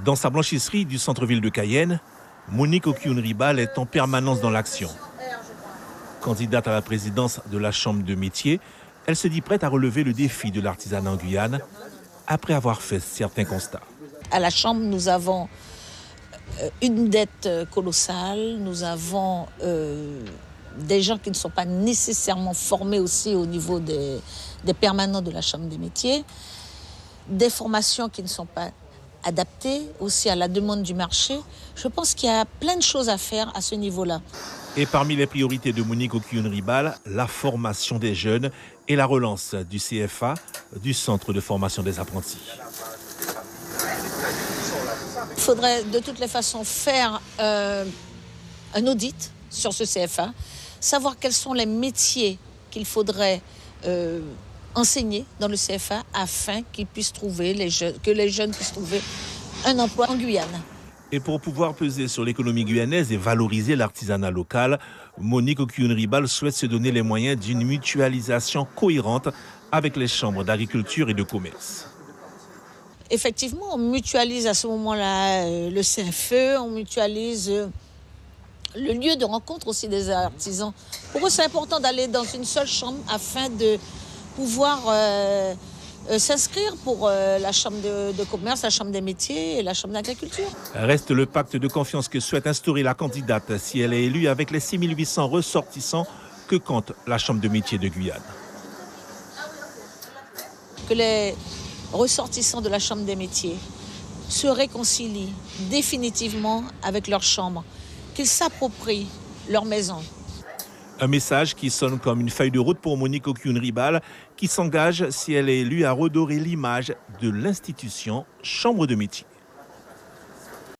Dans sa blanchisserie du centre-ville de Cayenne, Monique Okioun-Ribal est en permanence dans l'action. Candidate à la présidence de la Chambre de métier, elle se dit prête à relever le défi de l'artisanat en Guyane après avoir fait certains constats. À la Chambre, nous avons une dette colossale, nous avons des gens qui ne sont pas nécessairement formés aussi au niveau des permanents de la Chambre des métiers, des formations qui ne sont pas adaptées aussi à la demande du marché. Je pense qu'il y a plein de choses à faire à ce niveau-là. Et parmi les priorités de Monique Okioun-Ribal, la formation des jeunes et la relance du CFA, du Centre de formation des apprentis. Il faudrait de toutes les façons faire un audit sur ce CFA, savoir quels sont les métiers qu'il faudrait enseigner dans le CFA afin qu'ils puissent trouver que les jeunes puissent trouver un emploi en Guyane. Et pour pouvoir peser sur l'économie guyanaise et valoriser l'artisanat local, Monique Okioun-Ribal souhaite se donner les moyens d'une mutualisation cohérente avec les chambres d'agriculture et de commerce. Effectivement, on mutualise à ce moment-là le CFE, on mutualise le lieu de rencontre aussi des artisans. Pour eux, c'est important d'aller dans une seule chambre afin de pouvoir s'inscrire pour la chambre de commerce, la chambre des métiers et la chambre d'agriculture. Reste le pacte de confiance que souhaite instaurer la candidate si elle est élue avec les 6800 ressortissants que compte la chambre de métiers de Guyane. Que les ressortissants de la chambre des métiers se réconcilient définitivement avec leur chambre, qu'ils s'approprient leur maison. Un message qui sonne comme une feuille de route pour Monique Okioun-Ribal, qui s'engage, si elle est élue, à redorer l'image de l'institution Chambre de métier.